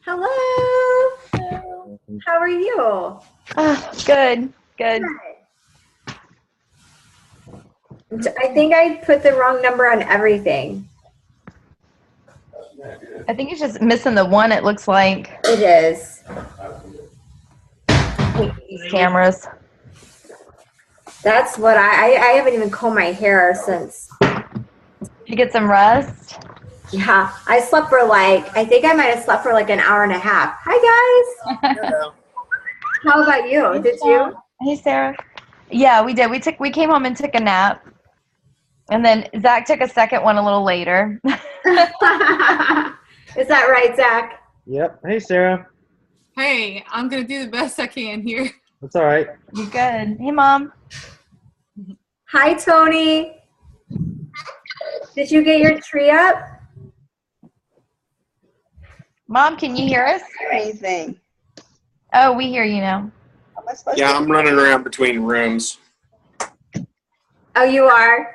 Hello. How are you? Good. I think I put the wrong number on everything. I think it's just missing the one, it looks like. It is. These cameras. That's what I haven't even combed my hair since. Did you get some rest? Yeah, I slept for I think I might have slept for like an hour and a half. Hi, guys. Hello. How about you? Did you? Hey, Sarah. Yeah, we did. We came home and took a nap. And then Zach took a second one a little later. Is that right, Zach? Yep. Hey, Sarah. Hey, I'm going to do the best I can here. That's all right. You good? Hey, Mom. Hi, Tony. Did you get your tree up? Mom, can you hear us? Anything. Oh, we hear you now. Yeah, I'm running around between rooms. Oh, you are?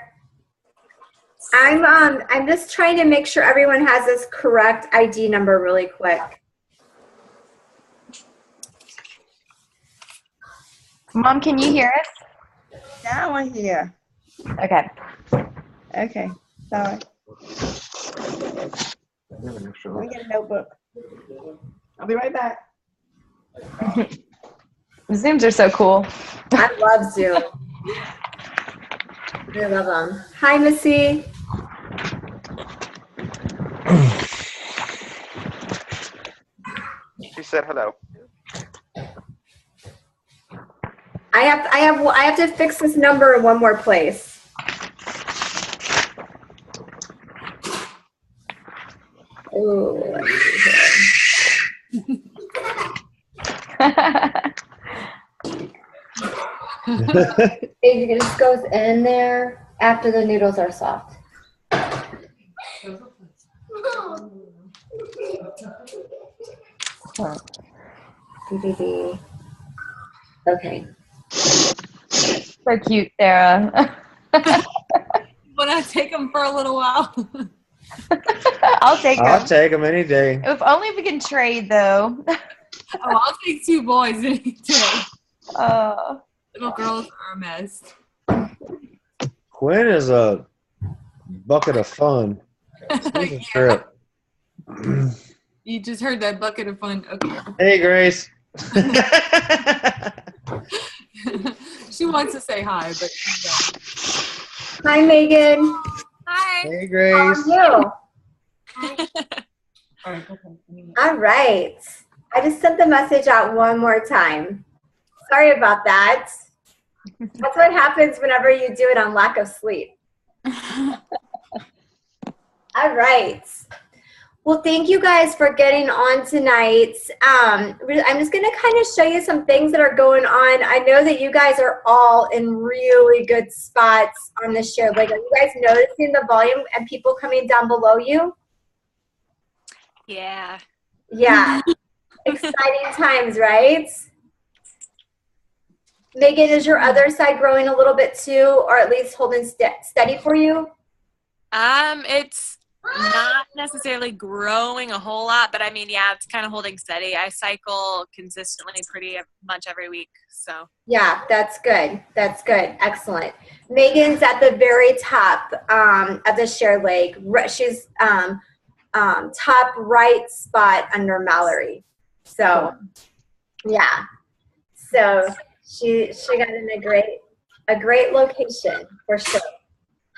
I'm just trying to make sure everyone has this correct ID number really quick. Mom, can you hear us? Now I hear. Okay. Okay. Sorry. Let me get a notebook. I'll be right back. Zooms are so cool. I love Zoom. I love them. Hi, Missy. She said hello. I have to fix this number in one more place. Ooh, let me see here. It just goes in there after the noodles are soft. Okay. So cute, Sarah. But I take them for a little while. I'll take them. I'll take them any day. If only we can trade, though. Oh, I'll take 2 boys any day. Little girls are a mess. Quinn is a bucket of fun. She's a trip. You just heard that bucket of fun. Okay. Hey, Grace. She wants to say hi, but she's done. Hi, Megan. Hi. Hey, Grace. How are you? All right. I just sent the message out one more time. Sorry about that. That's what happens whenever you do it on lack of sleep. All right. Well, thank you guys for getting on tonight. I'm just going to kind of show you some things that are going on. I know that you guys are all in really good spots on the show. Like, are you guys noticing the volume and people coming down below you? Yeah. Yeah. Exciting times, right? Megan, is your other side growing a little bit too, or at least holding steady for you? It's not necessarily growing a whole lot, but I mean, yeah, it's kind of holding steady. I cycle consistently pretty much every week, so. Yeah, that's good. That's good. Excellent. Megan's at the very top of the share leg. She's top right spot under Mallory. So, yeah. So she got in a great location for sure.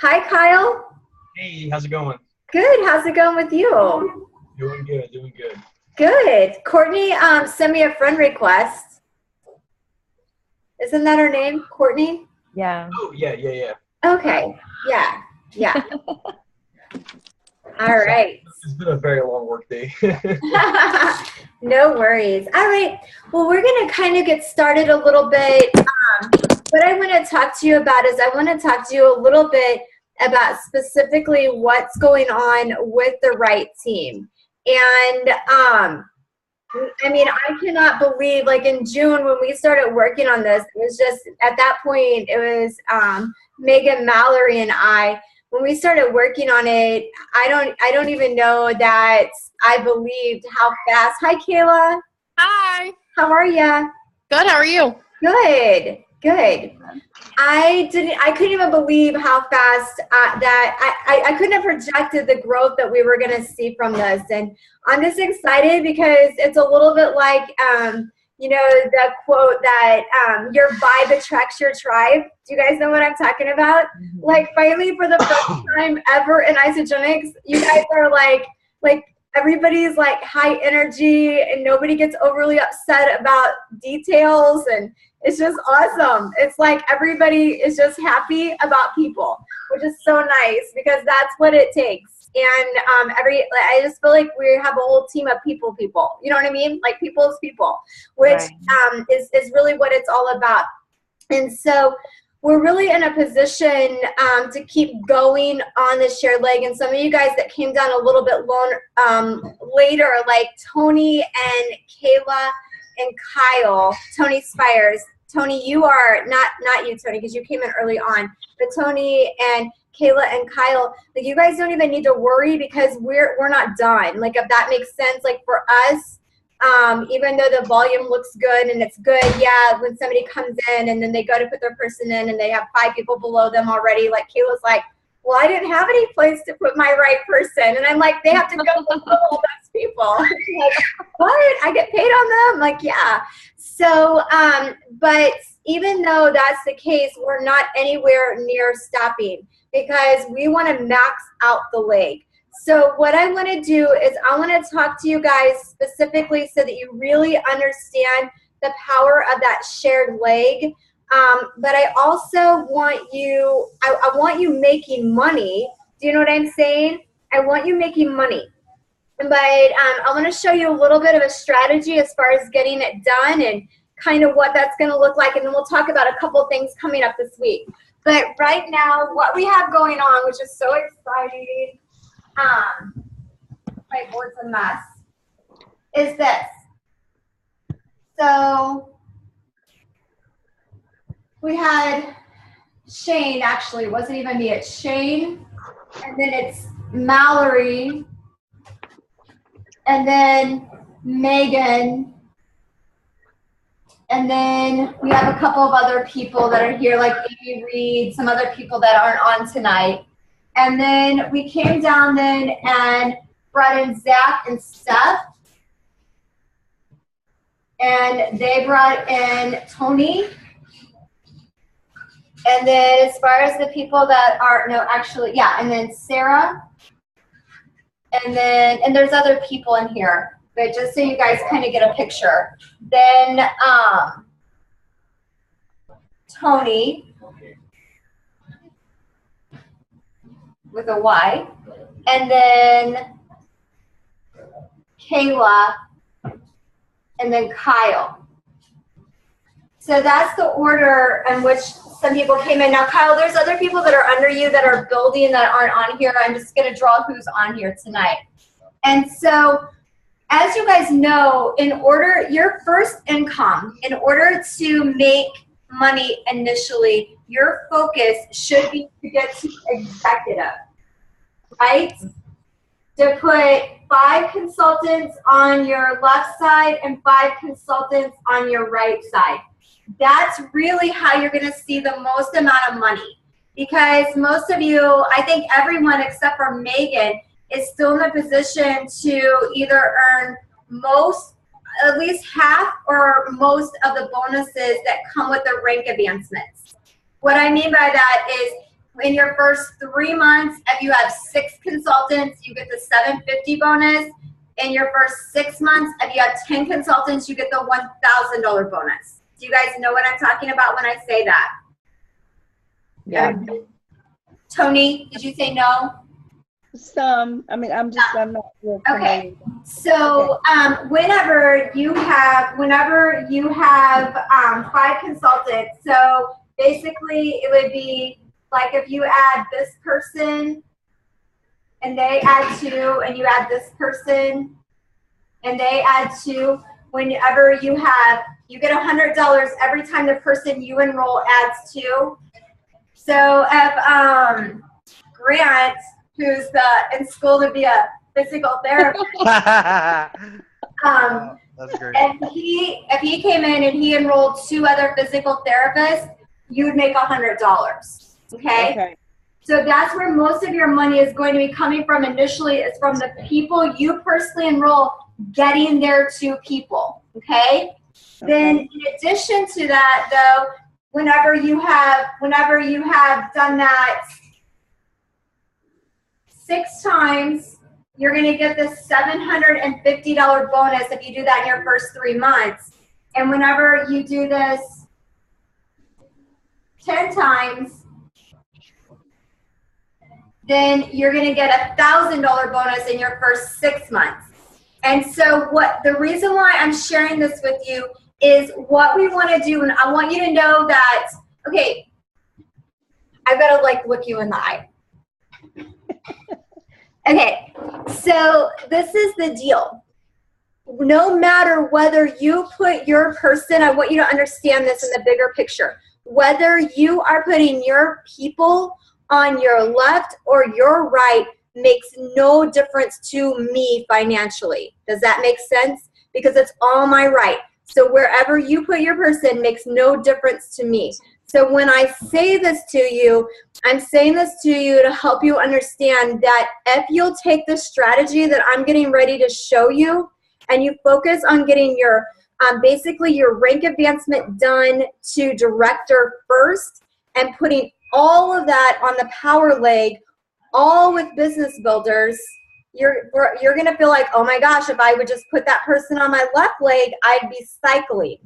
Hi, Kyle. Hey, how's it going? Good. How's it going with you? Doing good, doing good. Good. Courtney sent me a friend request. Isn't that her name, Courtney? Yeah. Oh, yeah. Okay. Yeah. All right. It's been a very long work day. No worries. All right. Well, we're going to kind of get started a little bit. What I want to talk to you about is I want to talk to you a little bit about specifically what's going on with the right team. And I mean, I cannot believe, like in June when we started working on this, it was just at that point, it was Megan, Mallory, and I when we started working on it, I don't even know that I believed how fast. Hi, Kayla. Hi. How are ya? Good. How are you? Good. I couldn't even believe how fast I couldn't have projected the growth that we were going to see from this. And I'm just excited because it's a little bit like, you know, the quote that your vibe attracts your tribe. Do you guys know what I'm talking about? Like, finally, for the first time ever in Isogenics, you guys are like everybody's like high energy and nobody gets overly upset about details, and it's just awesome. It's like everybody is just happy about people, which is so nice because that's what it takes. And I just feel like we have a whole team of people. You know what I mean? Like people's people, which is really what it's all about. And so we're really in a position to keep going on the shared leg. And some of you guys that came down a little bit later, like Tony and Kayla and Kyle, Tony Spires. Tony, you are not you, Tony, because you came in early on. But Tony and Kayla and Kyle, like you guys don't even need to worry because we're not done. Like if that makes sense, like for us, even though the volume looks good and it's good, yeah, when somebody comes in and then they go to put their person in and they have 5 people below them already, like Kayla's like, well, I didn't have any place to put my right person. And I'm like, they have to go below all those people. Like, what? I get paid on them? Like, yeah. So, but even though that's the case, we're not anywhere near stopping because we want to max out the leg. So what I want to do is I want to talk to you guys specifically so that you really understand the power of that shared leg. But I also want you, I want you making money. Do you know what I'm saying? I want you making money. But I want to show you a little bit of a strategy as far as getting it done and kind of what that's going to look like. And then we'll talk about a couple things coming up this week. But right now, what we have going on, which is so exciting, my board's a mess, is this. So we had Shane, actually, it wasn't even me, it's Shane, and then it's Mallory, and then Megan, and then we have a couple of other people that are here, like Amy Reed, some other people that aren't on tonight. And then we came down then and brought in Zach and Steph. And they brought in Tony. And then as far as the people that are, no, actually, yeah, and then Sarah. And then, and there's other people in here, but just so you guys kind of get a picture. Then Tony with a Y, and then Kayla, and then Kyle. So that's the order in which some people came in. Now, Kyle, there's other people that are under you that are building that aren't on here. I'm just going to draw who's on here tonight. And so, as you guys know, in order, your first income, in order to make money initially, your focus should be to get to executive, right? To put 5 consultants on your left side and 5 consultants on your right side. That's really how you're going to see the most amount of money. Because most of you, I think everyone except for Megan, is still in a position to either earn most, at least half or most of the bonuses that come with the rank advancements. What I mean by that is in your first 3 months, if you have 6 consultants, you get the $750 bonus. In your first 6 months, if you have 10 consultants, you get the $1,000 bonus. Do you guys know what I'm talking about when I say that? Yeah. Tony, did you say no? Some. I mean, I'm not real okay. So whenever you have 5 consultants, so basically it would be like if you add this person and they add 2 and you add this person and they add 2, whenever you get $100 every time the person you enroll adds 2. So if Grant, who's in school to be a physical therapist. That's great. And if he came in and he enrolled 2 other physical therapists, you would make $100. Okay? So that's where most of your money is going to be coming from initially, is from the people you personally enroll, getting there to people. Okay? Then in addition to that, though, whenever you have done that 6 times, you're going to get this $750 bonus if you do that in your first 3 months. And whenever you do this 10 times, then you're going to get a $1,000 bonus in your first 6 months. And so the reason why I'm sharing this with you is what we want to do. And I want you to know that, okay, I've got to like look you in the eye. Okay, so this is the deal. No matter whether you put your person, I want you to understand this in the bigger picture. Whether you are putting your people on your left or your right makes no difference to me financially. Does that make sense? Because it's all my right. So wherever you put your person makes no difference to me. So when I say this to you, I'm saying this to you to help you understand that if you'll take the strategy that I'm getting ready to show you and you focus on getting your basically your rank advancement done to director first and putting all of that on the power leg, all with business builders, you're going to feel like, oh my gosh, if I would just put that person on my left leg, I'd be cycling.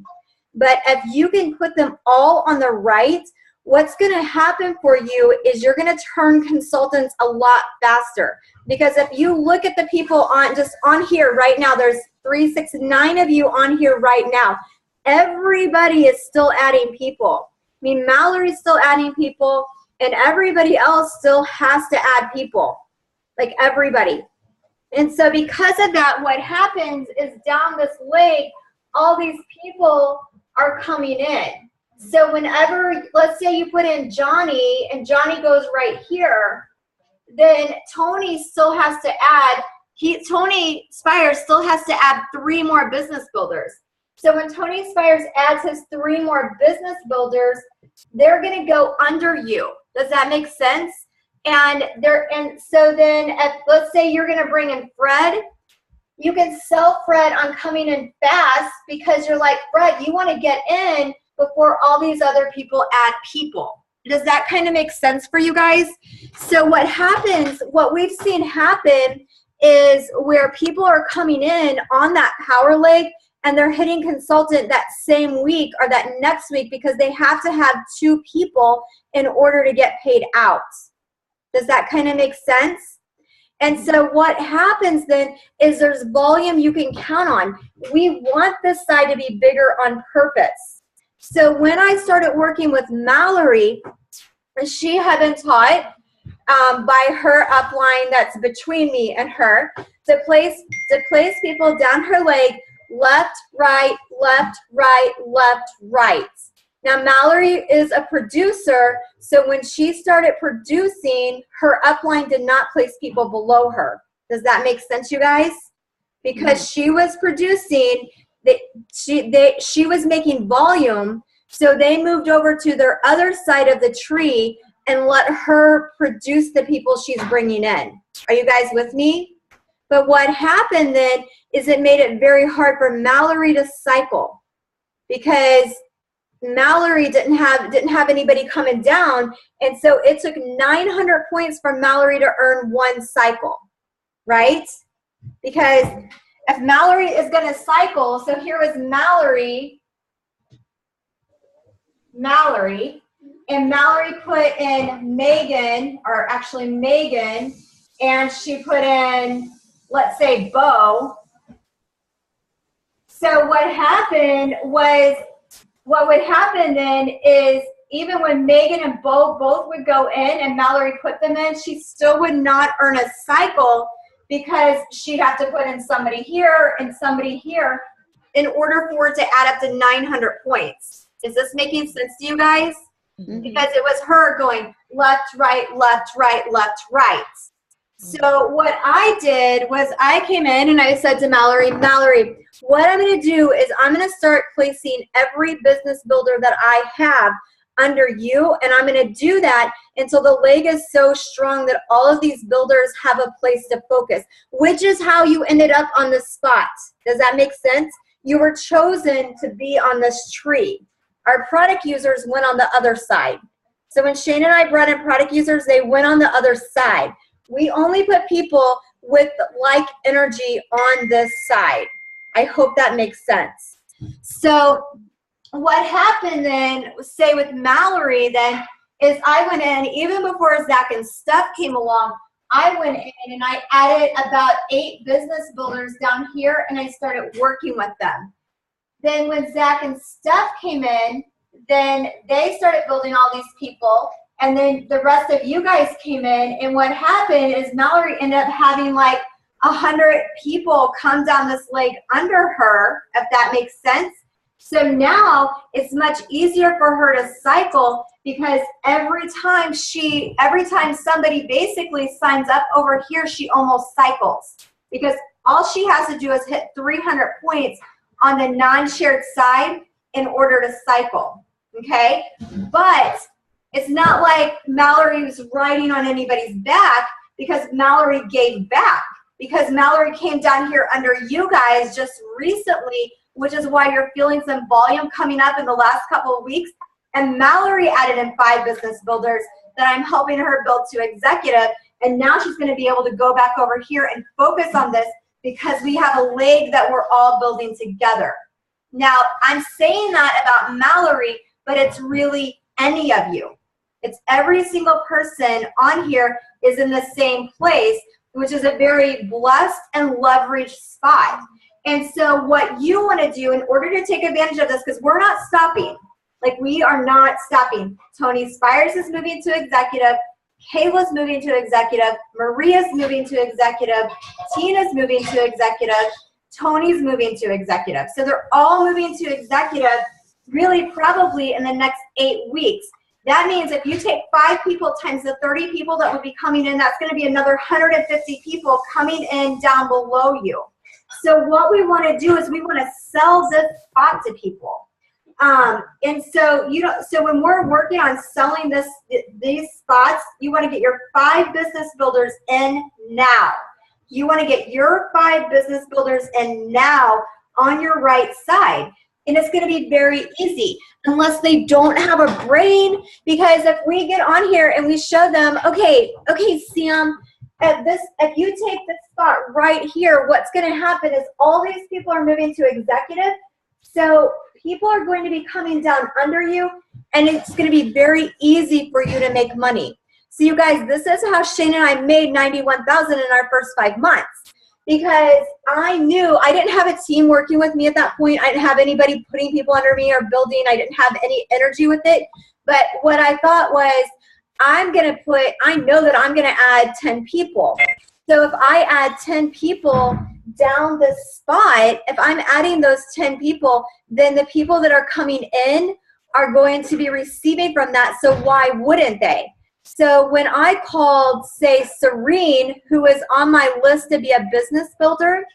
But if you can put them all on the right, what's going to happen for you is you're going to turn consultants a lot faster. Because if you look at the people on here right now, there's 3, 6, 9 of you on here right now. Everybody is still adding people. I mean, Mallory's still adding people, and everybody else still has to add people. Like everybody. And so because of that, what happens is down this leg, all these people are coming in. So whenever, let's say you put in Johnny and Johnny goes right here, then Tony still has to add, Tony Spires still has to add 3 more business builders. So when Tony Spires adds his 3 more business builders, they're going to go under you. Does that make sense? And so then let's say you're going to bring in Fred. You can sell Fred on coming in fast because you're like, Fred, you want to get in before all these other people add people. Does that kind of make sense for you guys? So what happens, what we've seen happen is where people are coming in on that power leg and they're hitting consultant that same week or that next week because they have to have 2 people in order to get paid out. Does that kind of make sense? And so what happens then is there's volume you can count on. We want this side to be bigger on purpose. So when I started working with Mallory, she had been taught by her upline that's between me and her to place people down her leg, left, right, left, right, left, right. Now, Mallory is a producer, so when she started producing, her upline did not place people below her. Does that make sense, you guys? Because she was producing, she was making volume, so they moved over to their other side of the tree and let her produce the people she's bringing in. Are you guys with me? But what happened then is it made it very hard for Mallory to cycle because Mallory didn't have anybody coming down, and so it took 900 points for Mallory to earn 1 cycle, right? Because if Mallory is going to cycle, so here was Mallory, and Mallory put in Megan, or actually Megan, and she put in, let's say, Bo. So what happened was, what would happen then is even when Megan and Bo both would go in and Mallory put them in, she still would not earn a cycle because she'd have to put in somebody here and somebody here in order for it to add up to 900 points. Is this making sense to you guys? because it was her going left, right, left, right, left, right. So what I did was I came in and I said to Mallory, what I'm going to do is I'm going to start placing every business builder that I have under you, and I'm going to do that until the leg is so strong that all of these builders have a place to focus, which is how you ended up on the spot. Does that make sense? You were chosen to be on this tree. Our product users went on the other side. So when Shane and I brought in product users, they went on the other side. We only put people with like energy on this side. I hope that makes sense. So what happened then, say with Mallory then, is I went in, even before Zach and Steph came along, I went in and I added about 8 business builders down here and I started working with them. Then when Zach and Steph came in, then they started building all these people. And then the rest of you guys came in, and what happened is Mallory ended up having like 100 people come down this leg under her, if that makes sense. So now it's much easier for her to cycle because every time somebody basically signs up over here, she almost cycles because all she has to do is hit 300 points on the non-shared side in order to cycle, okay? But it's not like Mallory was riding on anybody's back because Mallory gave back. Because Mallory came down here under you guys just recently, which is why you're feeling some volume coming up in the last couple of weeks. And Mallory added in 5 business builders that I'm helping her build to executive. And now she's going to be able to go back over here and focus on this because we have a leg that we're all building together. Now, I'm saying that about Mallory, but it's really any of you. It's every single person on here is in the same place, which is a very blessed and leveraged spot. And so what you want to do in order to take advantage of this, because we're not stopping, like we are not stopping. Tony Spires is moving to executive. Kayla's moving to executive. Maria's moving to executive. Tina's moving to executive. Tony's moving to executive. So they're all moving to executive really probably in the next 8 weeks. That means if you take 5 people times the 30 people that would be coming in, that's going to be another 150 people coming in down below you. So what we want to do is we want to sell this spot to people. And so so when we're working on selling these spots, you want to get your 5 business builders in now. You want to get your 5 business builders in now on your right side. And it's going to be very easy unless they don't have a brain, because if we get on here and we show them, okay, Sam, if you take this spot right here, what's going to happen is all these people are moving to executive. So people are going to be coming down under you, and it's going to be very easy for you to make money. So you guys, this is how Shane and I made $91,000 in our first 5 months. Because I knew I didn't have a team working with me at that point. I didn't have anybody putting people under me or building. I didn't have any energy with it. But what I thought was, I know that I'm going to add 10 people. So if I add 10 people down the spot, if I'm adding those 10 people, then the people that are coming in are going to be receiving from that. So why wouldn't they? So when I called, say, Serene, who is on my list to be a business builder,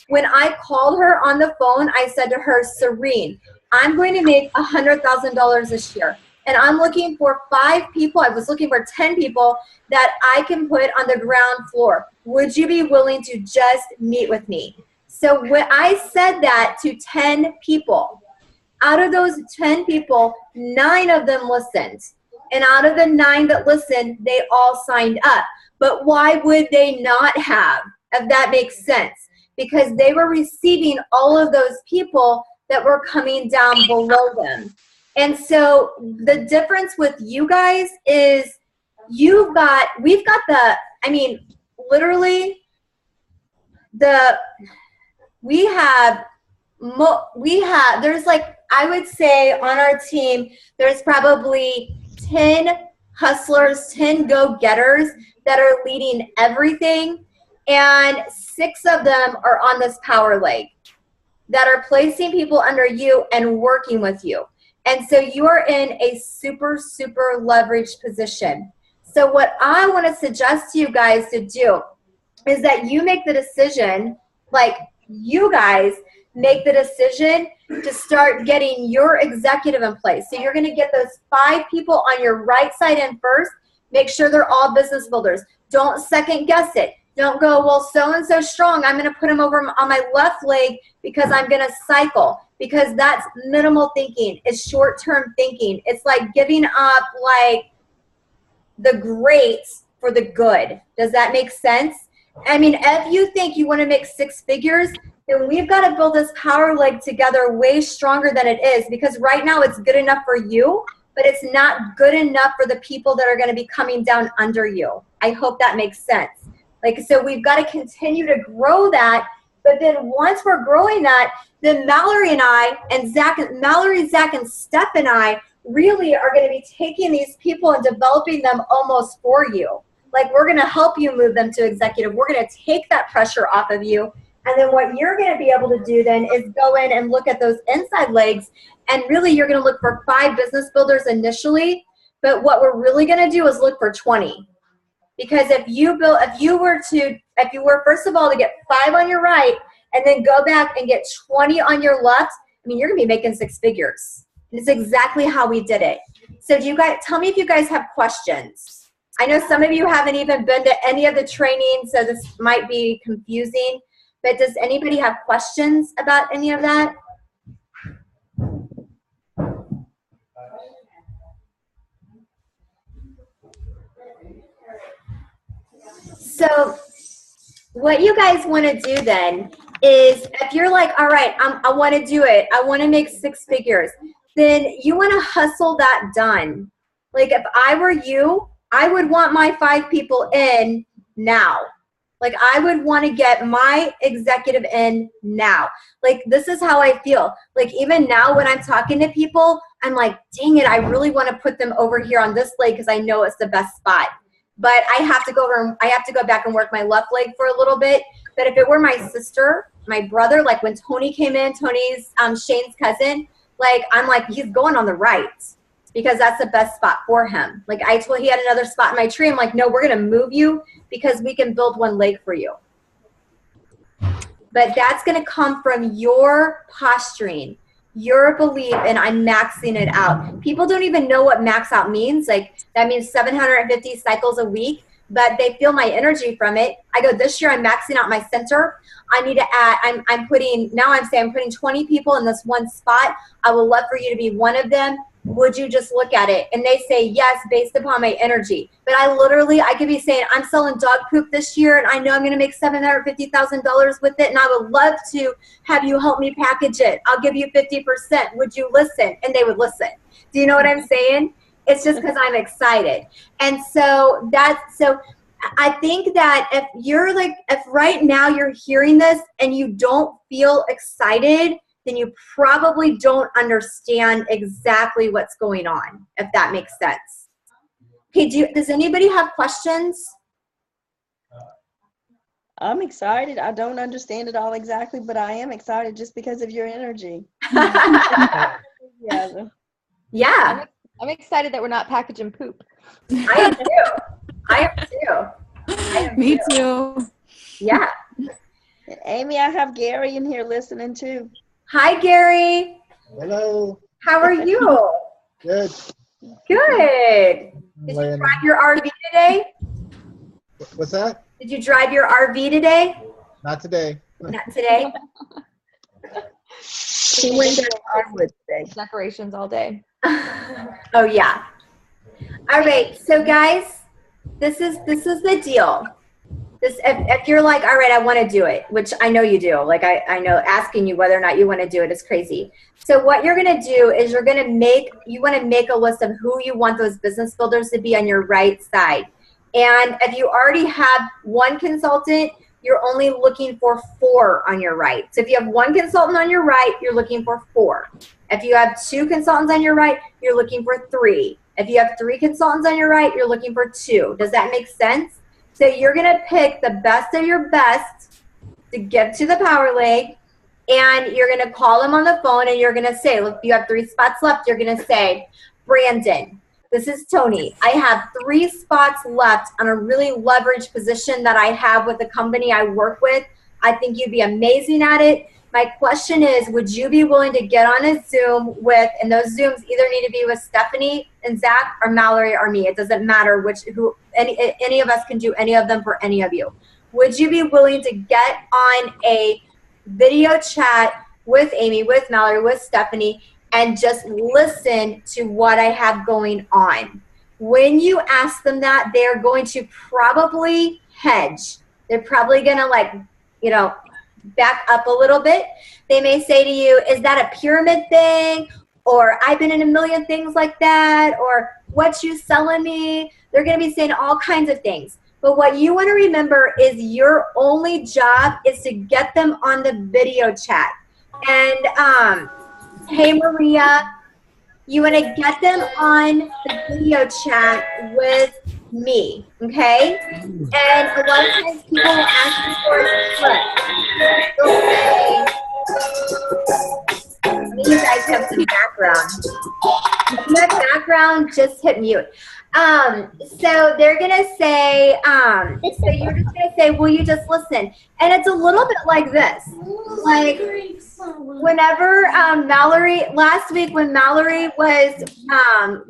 when I called her on the phone, I said to her, Serene, I'm going to make $100,000 this year. And I'm looking for 5 people. I was looking for 10 people that I can put on the ground floor. Would you be willing to just meet with me? So when I said that to 10 people, out of those 10 people, 9 of them listened. And out of the 9 that listened, they all signed up. But why would they not have, if that makes sense? Because they were receiving all of those people that were coming down below them. And so the difference with you guys is we've got literally there's like, I would say on our team, there's probably 10 hustlers, 10 go-getters that are leading everything, and 6 of them are on this power leg that are placing people under you and working with you. And so you are in a super, super leveraged position. So what I want to suggest to you guys to do is that you make the decision, like you guys make the decision to start getting your executive in place. So you're going to get those 5 people on your right side in first. Make sure they're all business builders. Don't second guess it. Don't go, well, so-and-so strong, I'm going to put him over on my left leg because I'm going to cycle. Because that's minimal thinking. It's short-term thinking. It's like giving up like the great for the good. Does that make sense? I mean, if you think you want to make 6 figures, then we've got to build this power leg together way stronger than it is, because right now it's good enough for you, but it's not good enough for the people that are going to be coming down under you. I hope that makes sense. Like, so we've got to continue to grow that. But then once we're growing that, then Mallory and I and Mallory, Zach, and Steph and I really are going to be taking these people and developing them almost for you. Like, we're going to help you move them to executive. We're going to take that pressure off of you. And then what you're going to be able to do then is go in and look at those inside legs. And really, you're going to look for 5 business builders initially. But what we're really going to do is look for 20. Because if you were first of all to get 5 on your right and then go back and get 20 on your left, I mean, you're going to be making 6 figures. And it's exactly how we did it. So do you guys, tell me if you guys have questions. I know some of you haven't even been to any of the training, so this might be confusing. But does anybody have questions about any of that? So what you guys want to do then is, if you're like, all right, I want to do it, I want to make 6 figures, then you want to hustle that done. Like, if I were you, I would want my 5 people in now. Like, I would want to get my executive in now. Like, this is how I feel. Like, even now when I'm talking to people, I'm like, dang it, I really want to put them over here on this leg because I know it's the best spot. But I have to go back and work my left leg for a little bit. But if it were my sister, my brother, like when Tony came in, Tony's Shane's cousin, like, I'm like, he's going on the right because that's the best spot for him. Like, I told, he had another spot in my tree. I'm like, no, we're going to move you because we can build one leg for you. But that's going to come from your posturing, your belief, and I'm maxing it out. People don't even know what max out means. Like, that means 750 cycles a week, but they feel my energy from it. I go, this year I'm maxing out my center. I need to add, I'm putting 20 people in this one spot. I would love for you to be one of them. Would you just look at it? And they say yes, based upon my energy. But I could be saying, I'm selling dog poop this year, and I know I'm going to make $750,000 with it, and I would love to have you help me package it. I'll give you 50%. Would you listen? And they would listen. Do you know what I'm saying? It's just because I'm excited. And so I think that if right now you're hearing this and you don't feel excited, then you probably don't understand exactly what's going on, if that makes sense. Okay, does anybody have questions? I'm excited. I don't understand it all exactly, but I am excited just because of your energy. Yeah. I'm excited that we're not packaging poop. I am too. Me too. Yeah. Amy, I have Gary in here listening too. Hi, Gary. Hello. How are you? Good. Good. Did you drive your RV today? What's that? Did you drive your RV today? Not today. Not today. She went to Hardwood today. Decorations all day. Oh yeah. All right. So guys, this is the deal. If you're like, all right, I want to do it, which I know you do. Like, I know asking you whether or not you want to do it is crazy. So what you're going to do is you want to make a list of who you want those business builders to be on your right side. And if you already have 1 consultant, you're only looking for 4 on your right. So if you have 1 consultant on your right, you're looking for 4. If you have 2 consultants on your right, you're looking for 3. If you have 3 consultants on your right, you're looking for 2. Does that make sense? So you're going to pick the best of your best to give to the power leg, and you're going to call them on the phone, and you're going to say, look, you have 3 spots left. You're going to say, Brandon, this is Tony. I have 3 spots left on a really leveraged position that I have with the company I work with. I think you'd be amazing at it. My question is, would you be willing to get on a Zoom with, and those Zooms either need to be with Stephanie and Zach or Mallory or me. It doesn't matter any of us can do any of them for any of you. Would you be willing to get on a video chat with Amy, with Mallory, with Stephanie, and just listen to what I have going on? When you ask them that, they're going to probably hedge. They're probably going to back up a little bit. They may say to you, is that a pyramid thing? Or I've been in a million things like that, or what you selling me? They're going to be saying all kinds of things. But what you want to remember is your only job is to get them on the video chat. And hey, Maria, you want to get them on the video chat with me, okay? And a lot of times people will ask you for a script. They'll say, you guys have some background. If you have background, just hit mute. So they're going to say, so you're just going to say, will you just listen? And it's a little bit like this. Like whenever Mallory, last week when Mallory was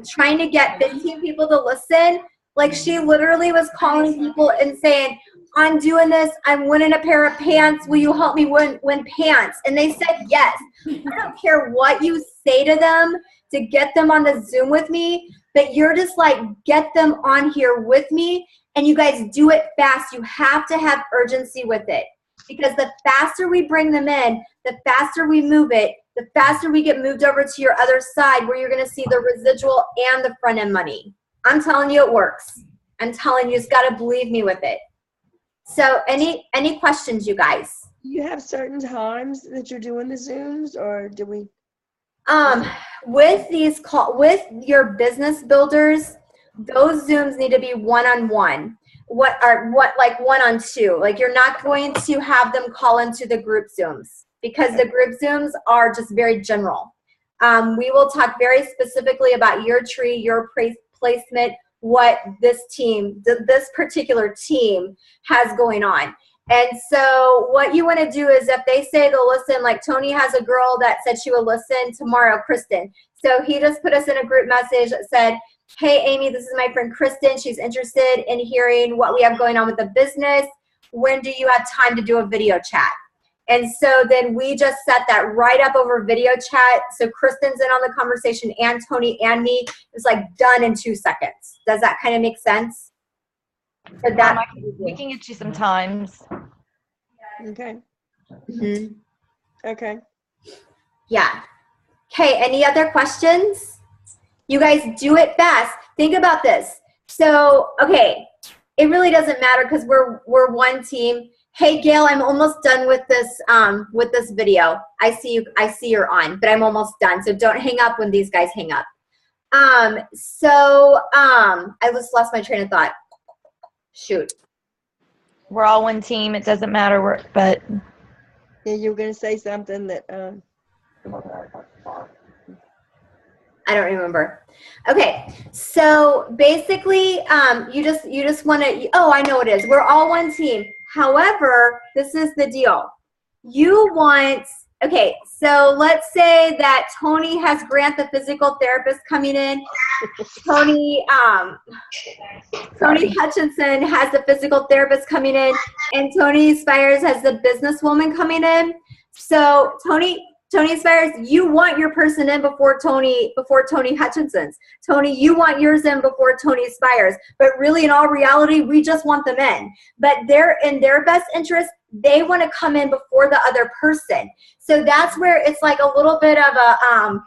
trying to get 15 people to listen, like she literally was calling people and saying, I'm doing this. I'm winning a pair of pants. Will you help me win pants? And they said yes. I don't care what you say to them to get them on the Zoom with me, but you're just like, get them on here with me, and you guys do it fast. You have to have urgency with it, because the faster we bring them in, the faster we move it, the faster we get moved over to your other side where you're going to see the residual and the front end money. I'm telling you it works. I'm telling you, just got to believe me with it. So any questions, you guys? Do you have certain times that you're doing the Zooms, or do we? With your business builders, those Zooms need to be one-on-one. Like one-on-two. Like you're not going to have them call into the group Zooms, because the group Zooms are just very general. We will talk very specifically about your tree, your placement, what this team, this particular team has going on. And so what you want to do is, if they say they'll listen, like Tony has a girl that said she will listen tomorrow, Kristen. So he just put us in a group message that said, hey, Amy, this is my friend Kristen. She's interested in hearing what we have going on with the business. When do you have time to do a video chat? And so then we just set that right up over video chat. So Kristen's in on the conversation, and Tony and me. It's like done in 2 seconds. Does that kind of make sense? So that we can get you some times. Okay. Mm-hmm. Okay. Yeah. Okay, any other questions? You guys do it fast. Think about this. So, okay, it really doesn't matter because we're one team. Hey, Gail, I'm almost done with this video. I see you're on, but I'm almost done. So don't hang up when these guys hang up. I just lost my train of thought. Shoot. We're all one team. It doesn't matter, but Yeah, you were going to say something that. I don't remember. Okay, so basically, you just want to. Oh, I know it is. We're all one team. However, this is the deal. You want. Okay, so let's say that Tony has Grant, the physical therapist, coming in. Tony Hutchinson has the physical therapist coming in, and Tony Spires has the businesswoman coming in. So Tony Spires, you want your person in before Tony Hutchinson's. Tony, you want yours in before Tony Spires. But really, in all reality, we just want them in. But they're in their best interest. They want to come in before the other person. So that's where it's like a little bit of a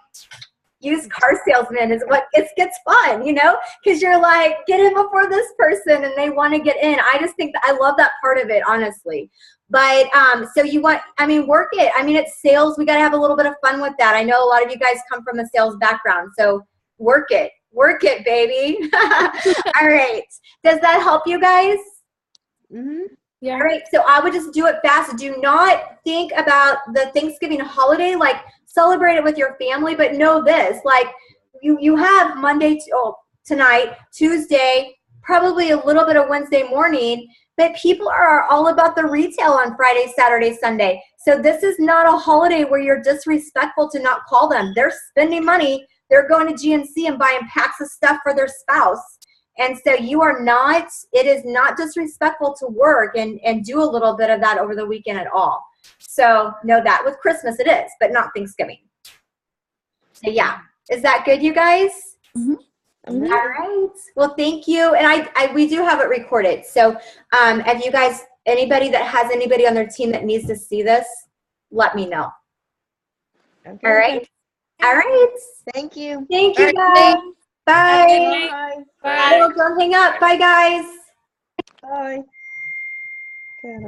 used car salesman is what it gets fun, you know, because you're like, get in before this person and they want to get in. I just think that I love that part of it, honestly. But so you want, work it. It's sales. We got to have a little bit of fun with that. I know a lot of you guys come from a sales background, so work it, baby. All right. Does that help you guys? Mm-hmm. Yeah. All right, so I would just do it fast. Do not think about the Thanksgiving holiday, like celebrate it with your family, but know this, like you have Monday, tonight, Tuesday, probably a little bit of Wednesday morning, but people are all about the retail on Friday, Saturday, Sunday. So this is not a holiday where you're disrespectful to not call them. They're spending money. They're going to GNC and buying packs of stuff for their spouse. And so it is not disrespectful to work and do a little bit of that over the weekend at all. So know that. With Christmas it is, but not Thanksgiving. So yeah. Is that good, you guys? Mm-hmm. All right. Well, thank you. And we do have it recorded. So if you guys, anybody that has anybody on their team that needs to see this, let me know. Okay. All right. All right. Thank you. Thank you, guys. Bye. Bye. No, don't hang up. Bye, guys. Bye. Okay,